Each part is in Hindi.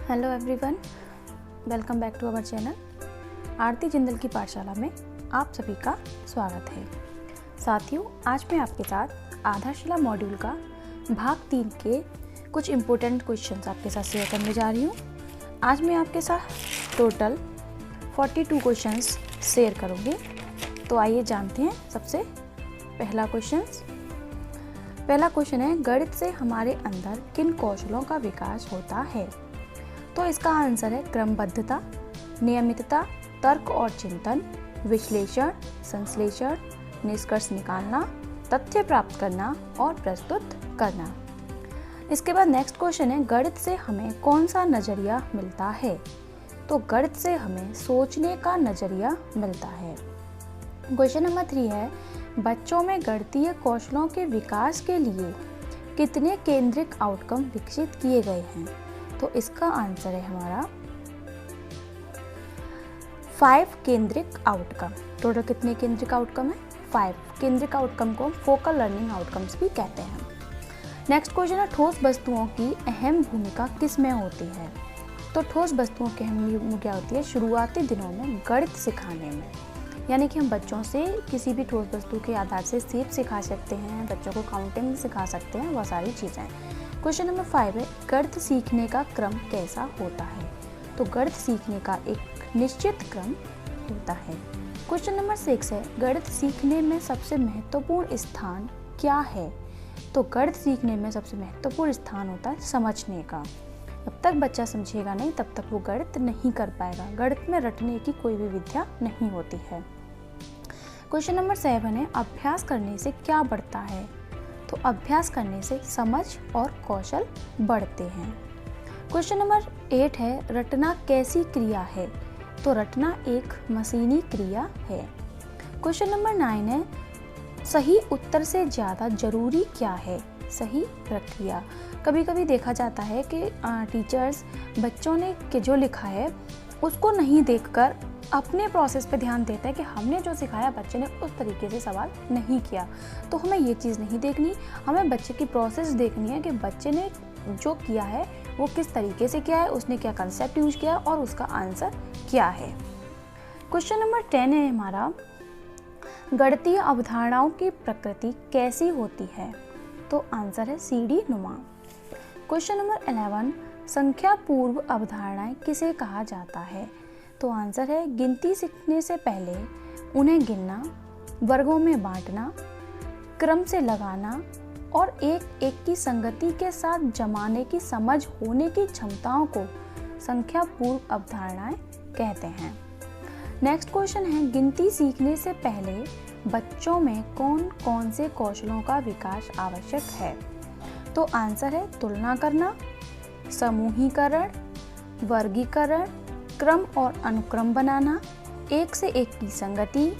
Hello everyone, welcome back to our channel. Aarti Jindal की पाठशाला में आप सभी का स्वागत है। साथियों, आज मैं आपके साथ आधारशिला मॉड्यूल का भाग 3 के कुछ इम्पोर्टेंट क्वेश्चंस आपके साथ शेयर करने जा रही हूँ। आज मैं आपके साथ टोटल 42 क्वेश्चंस शेयर करूँगी। तो आइए जानते हैं सबसे पहला क्वेश्चन है, गणित से हमारे अंदर किन कौशलों का विकास होता है? तो इसका आंसर है क्रमबद्धता, नियमितता, तर्क और चिंतन, विश्लेषण, संश्लेषण, निष्कर्ष निकालना, तथ्य प्राप्त करना और प्रस्तुत करना। इसके बाद नेक्स्ट क्वेश्चन है, गणित से हमें कौन सा नजरिया मिलता है? तो गणित से हमें सोचने का नजरिया मिलता है। क्वेश्चन नंबर 3 है, बच्चों में गणितीय कौशलों के विकास के लिए कितने केंद्रिक आउटकम विकसित किए गए हैं? तो इसका आंसर है हमारा 5 केंद्रिक आउटकम। टोटल कितने केंद्रिक आउटकम है? 5 केंद्रिक आउटकम को फोकल लर्निंग आउटकम्स भी कहते हैं। नेक्स्ट क्वेश्चन है, ठोस वस्तुओं की अहम भूमिका किस में होती है? तो ठोस वस्तुओं की अहम भूमिका क्या होती है? शुरुआती दिनों में गणित सिखाने में, यानी कि हम बच्चों से किसी भी ठोस वस्तु के आधार से शेप सिखा सकते हैं, बच्चों को काउंटिंग सिखा सकते हैं, वह सारी चीज़ें। क्वेश्चन नंबर 5 है, गणित सीखने का क्रम कैसा होता है? तो गणित सीखने का एक निश्चित क्रम होता है। क्वेश्चन नंबर 6 है, गणित सीखने में सबसे महत्वपूर्ण स्थान क्या है? तो गणित सीखने में सबसे महत्वपूर्ण स्थान होता है समझने का। जब तक बच्चा समझेगा नहीं तब तक वो गणित नहीं कर पाएगा। गणित में रटने की कोई भी विद्या नहीं होती है। क्वेश्चन नंबर 7 है, अभ्यास करने से क्या बढ़ता है? तो अभ्यास करने से समझ और कौशल बढ़ते हैं। क्वेश्चन नंबर 8 है, रटना कैसी क्रिया है? तो रटना एक मशीनी क्रिया है। क्वेश्चन नंबर 9 है, सही उत्तर से ज़्यादा जरूरी क्या है? सही प्रक्रिया। कभी कभी देखा जाता है कि टीचर्स बच्चों ने के जो लिखा है उसको नहीं देखकर अपने प्रोसेस पे ध्यान देता है कि हमने जो सिखाया बच्चे ने उस तरीके से सवाल नहीं किया। तो हमें ये चीज़ नहीं देखनी, हमें बच्चे की प्रोसेस देखनी है कि बच्चे ने जो किया है वो किस तरीके से किया है, उसने क्या कंसेप्ट यूज किया और उसका आंसर क्या है। क्वेश्चन नंबर 10 है हमारा, गणितीय अवधारणाओं की प्रकृति कैसी होती है? तो आंसर है सीढ़ी नुमा। क्वेश्चन नंबर 11, संख्या पूर्व अवधारणाएं किसे कहा जाता है? तो आंसर है गिनती सीखने से पहले उन्हें गिनना, वर्गों में बांटना, क्रम से लगाना और एक एक की संगति के साथ जमाने की समझ होने की क्षमताओं को संख्या पूर्व अवधारणाएं कहते हैं। नेक्स्ट क्वेश्चन है, गिनती सीखने से पहले बच्चों में कौन कौन से कौशलों का विकास आवश्यक है? तो आंसर है तुलना करना, समूहीकरण, वर्गीकरण, क्रम और अनुक्रम बनाना, एक से एक की संगति,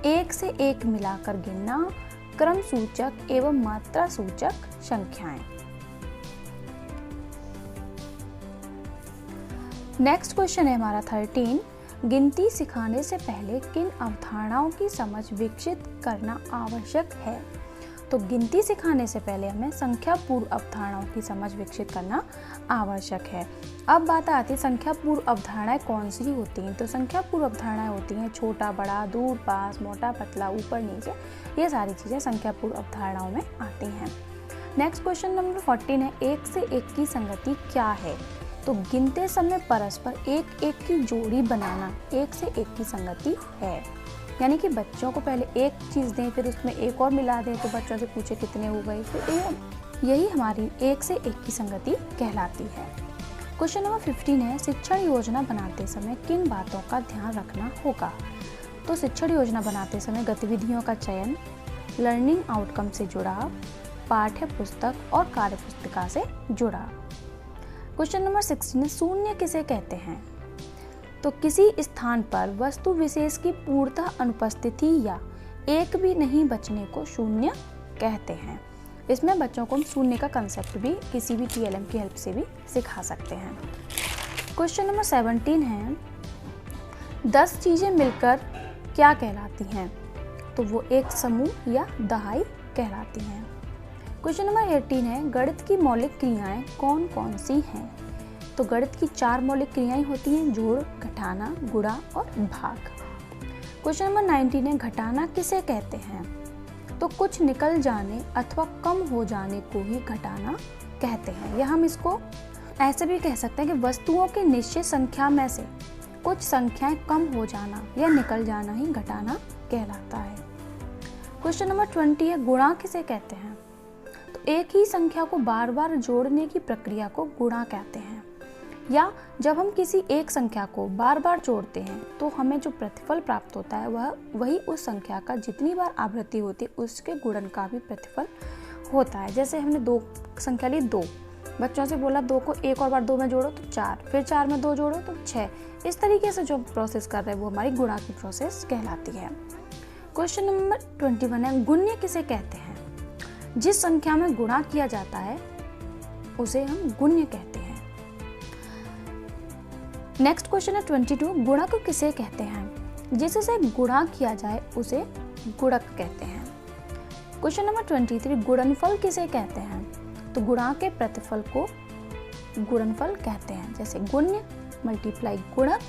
एक से एक मिलाकर गिनना, क्रम सूचक एवं मात्रा सूचक संख्याएं। नेक्स्ट क्वेश्चन है हमारा 13, गिनती सिखाने से पहले किन अवधारणाओं की समझ विकसित करना आवश्यक है? तो गिनती सिखाने से पहले हमें संख्या पूर्व अवधारणाओं की समझ विकसित करना आवश्यक है। अब बात आती है संख्या पूर्व अवधारणाएं कौन सी होती हैं? तो संख्या पूर्व अवधारणाएं होती हैं छोटा बड़ा, दूर पास, मोटा पतला, ऊपर नीचे, ये सारी चीज़ें संख्या पूर्व अवधारणाओं में आती हैं। नेक्स्ट क्वेश्चन नंबर 14 है, एक से एक की संगति क्या है? तो गिनते समय परस्पर एक एक की जोड़ी बनाना एक से एक की संगति है। यानी कि बच्चों को पहले एक चीज़ दें, फिर उसमें एक और मिला दें, तो बच्चों से पूछे कितने हो गए, तो यही हमारी एक से एक की संगति कहलाती है। क्वेश्चन नंबर 15 है, शिक्षण योजना बनाते समय किन बातों का ध्यान रखना होगा? तो शिक्षण योजना बनाते समय गतिविधियों का चयन, लर्निंग आउटकम से जुड़ाव, पाठ्य पुस्तक और कार्य पुस्तिका से जुड़ाव। क्वेश्चन नंबर 16, शून्य किसे कहते हैं? तो किसी स्थान पर वस्तु विशेष की पूर्णतः अनुपस्थिति या एक भी नहीं बचने को शून्य कहते हैं। इसमें बच्चों को हम शून्य का कंसेप्ट भी किसी भी TLM की हेल्प से भी सिखा सकते हैं। क्वेश्चन नंबर 17 है, 10 चीजें मिलकर क्या कहलाती हैं? तो वो एक समूह या दहाई कहलाती हैं। क्वेश्चन नंबर 18 है, गणित की मौलिक क्रियाएं कौन कौन सी हैं? तो गणित की 4 मौलिक क्रियाएं होती हैं, जोड़, घटाना, गुणा और भाग। क्वेश्चन नंबर 19 है, घटाना किसे कहते हैं? तो कुछ निकल जाने अथवा कम हो जाने को ही घटाना कहते हैं, या हम इसको ऐसे भी कह सकते हैं कि वस्तुओं की निश्चित संख्या में से कुछ संख्याएं कम हो जाना या निकल जाना ही घटाना कहलाता है। क्वेश्चन नंबर 20 है, गुणा किसे कहते हैं? तो एक ही संख्या को बार बार जोड़ने की प्रक्रिया को गुणा कहते हैं, या जब हम किसी एक संख्या को बार बार जोड़ते हैं तो हमें जो प्रतिफल प्राप्त होता है वही उस संख्या का जितनी बार आवृत्ति होती है उसके गुणन का भी प्रतिफल होता है। जैसे हमने 2 संख्या ली 2, बच्चों से बोला 2 को एक और बार 2 में जोड़ो तो 4, फिर 4 में 2 जोड़ो तो 6। इस तरीके से जो प्रोसेस कर रहे हैं वो हमारी गुणा की प्रोसेस कहलाती है। क्वेश्चन नंबर 21 है, गुण्य किसे कहते हैं? जिस संख्या में गुणा किया जाता है उसे हम गुण्य कहते हैं। नेक्स्ट क्वेश्चन है 22, गुणक किसे कहते हैं? जिससे गुणा किया जाए उसे गुणक कहते हैं। क्वेश्चन नंबर 23, गुणनफल किसे कहते हैं? तो गुणा के प्रतिफल को गुणनफल कहते हैं। जैसे गुण्य मल्टीप्लाई गुणक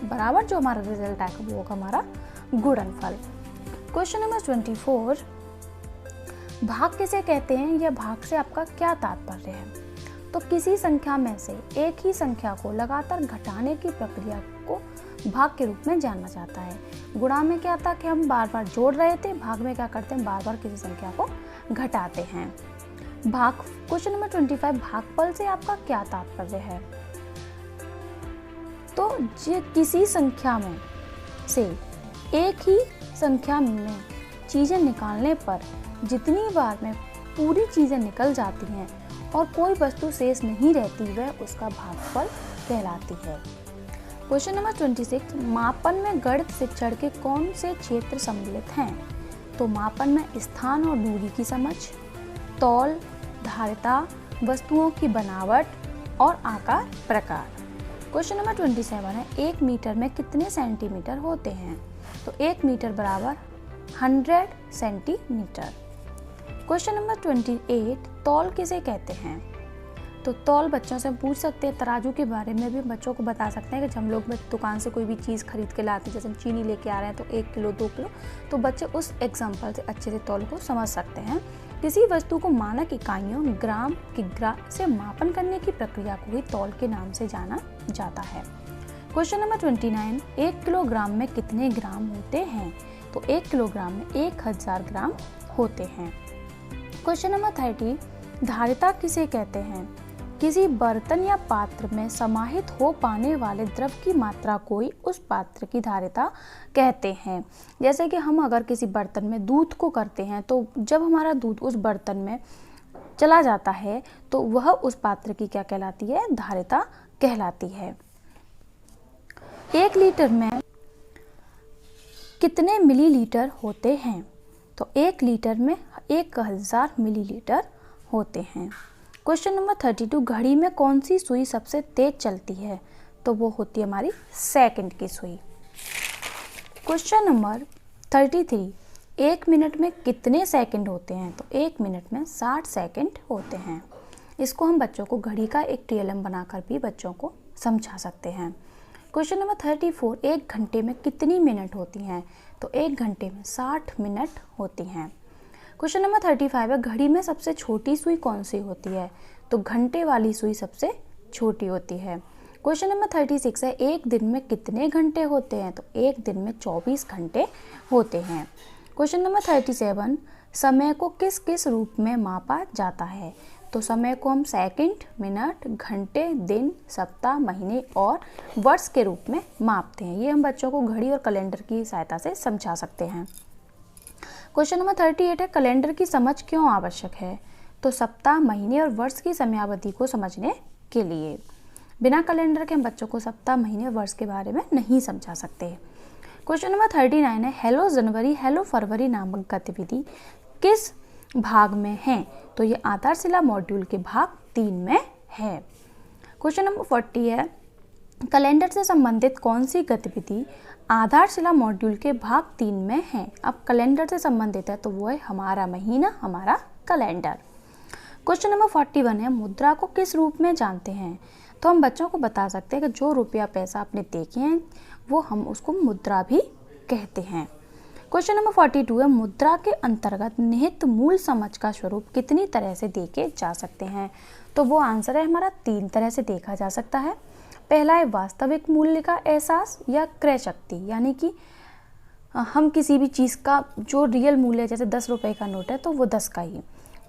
बराबर जो हमारा रिजल्ट आएगा वो होगा हमारा गुणनफल। क्वेश्चन नंबर 24, भाग किसे कहते हैं या भाग से आपका क्या तात्पर्य है? तो किसी संख्या में से एक ही संख्या को लगातार घटाने की प्रक्रिया को भाग के रूप में जाना जाता है। गुणा में क्या था कि हम बार बार जोड़ रहे थे, भाग में क्या करते हैं, बार बार किसी संख्या को घटाते हैं। भाग क्वेश्चन नंबर 25, भागफल से आपका क्या तात्पर्य है? तो किसी संख्या में से एक ही संख्या में चीज़ें निकालने पर जितनी बार में पूरी चीज़ें निकल जाती हैं और कोई वस्तु शेष नहीं रहती वह उसका भागफल कहलाती है। क्वेश्चन नंबर 26, मापन में गणित शिक्षण के कौन से क्षेत्र सम्मिलित हैं? तो मापन में स्थान और दूरी की समझ, तौल, धारिता, वस्तुओं की बनावट और आकार प्रकार। क्वेश्चन नंबर 27 है, 1 मीटर में कितने सेंटीमीटर होते हैं? तो 1 मीटर बराबर 100 सेंटीमीटर। क्वेश्चन नंबर 28, तौल किसे कहते हैं? तो तौल बच्चों से पूछ सकते हैं, तराजू के बारे में भी बच्चों को बता सकते हैं कि जब हम लोग दुकान से कोई भी चीज़ खरीद के लाते हैं, जैसे हम चीनी लेके आ रहे हैं तो 1 किलो 2 किलो, तो बच्चे उस एग्जाम्पल से अच्छे से तौल को समझ सकते हैं। किसी वस्तु को मानक इकाइयों ग्राम, किग्रा से मापन करने की प्रक्रिया को ही तौल के नाम से जाना जाता है। क्वेश्चन नंबर 29, 1 किलोग्राम में कितने ग्राम होते हैं? तो 1 किलोग्राम में 1000 ग्राम होते हैं। क्वेश्चन नंबर 30, धारिता किसे कहते हैं? किसी बर्तन या पात्र में समाहित हो पाने वाले द्रव की मात्रा को ही उस पात्र की धारिता कहते हैं। जैसे कि हम अगर किसी बर्तन में दूध को करते हैं तो जब हमारा दूध उस बर्तन में चला जाता है तो वह उस पात्र की क्या कहलाती है? धारिता कहलाती है। 1 लीटर में कितने मिलीलीटर होते हैं? तो 1 लीटर में 1000 मिलीलीटर होते हैं। क्वेश्चन नंबर 32, घड़ी में कौन सी सुई सबसे तेज चलती है? तो वो होती है हमारी सेकंड की सुई। क्वेश्चन नंबर 33, 1 मिनट में कितने सेकंड होते हैं? तो 1 मिनट में 60 सेकंड होते हैं। इसको हम बच्चों को घड़ी का एक TLM बनाकर भी बच्चों को समझा सकते हैं। क्वेश्चन नंबर 34, 1 घंटे में कितनी मिनट होती हैं? तो 1 घंटे में 60 मिनट होती हैं। क्वेश्चन नंबर 35 है, घड़ी में सबसे छोटी सुई कौन सी होती है? तो घंटे वाली सुई सबसे छोटी होती है। क्वेश्चन नंबर 36 है, 1 दिन में कितने घंटे होते हैं? तो 1 दिन में 24 घंटे होते हैं। क्वेश्चन नंबर 37, समय को किस किस रूप में मापा जाता है? तो समय को हम सेकंड, मिनट, घंटे, दिन, सप्ताह, महीने और वर्ष के रूप में मापते हैं। ये हम बच्चों को घड़ी और कैलेंडर की सहायता से समझा सकते हैं। क्वेश्चन नंबर 38 है, कैलेंडर की समझ क्यों आवश्यक है? तो सप्ताह, महीने और वर्ष की समयावधि को समझने के लिए। बिना कैलेंडर के हम बच्चों को सप्ताह, महीने और वर्ष के बारे में नहीं समझा सकते। क्वेश्चन नंबर 39 है, हेलो जनवरी हेलो फरवरी नामक गतिविधि किस भाग में है? तो ये आधारशिला मॉड्यूल के भाग 3 में है। क्वेश्चन नंबर 40 है, कैलेंडर से संबंधित कौन सी गतिविधि आधारशिला मॉड्यूल के भाग 3 में है? अब कैलेंडर से संबंधित है तो वो है हमारा महीना, हमारा कैलेंडर। क्वेश्चन नंबर 41 है, मुद्रा को किस रूप में जानते हैं? तो हम बच्चों को बता सकते हैं कि जो रुपया पैसा आपने देखे हैं वो हम उसको मुद्रा भी कहते हैं। क्वेश्चन नंबर 42 है, मुद्रा के अंतर्गत निहित मूल समझ का स्वरूप कितनी तरह से देखे जा सकते हैं। तो वो आंसर है हमारा 3 तरह से देखा जा सकता है। पहला है वास्तविक मूल्य का एहसास या क्रय शक्ति, यानी कि हम किसी भी चीज़ का जो रियल मूल्य है, जैसे 10 रुपये का नोट है तो वो 10 का ही।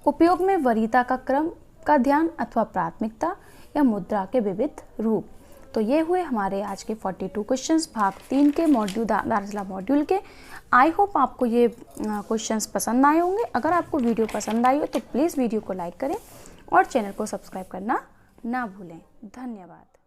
उपयोग में वरीयता का क्रम का ध्यान अथवा प्राथमिकता, या मुद्रा के विविध रूप। तो ये हुए हमारे आज के 42 क्वेश्चंस भाग 3 के दार्चुला मॉड्यूल के। आई होप आपको ये क्वेश्चंस पसंद आए होंगे। अगर आपको वीडियो पसंद आई हो तो प्लीज़ वीडियो को लाइक करें और चैनल को सब्सक्राइब करना ना भूलें। धन्यवाद।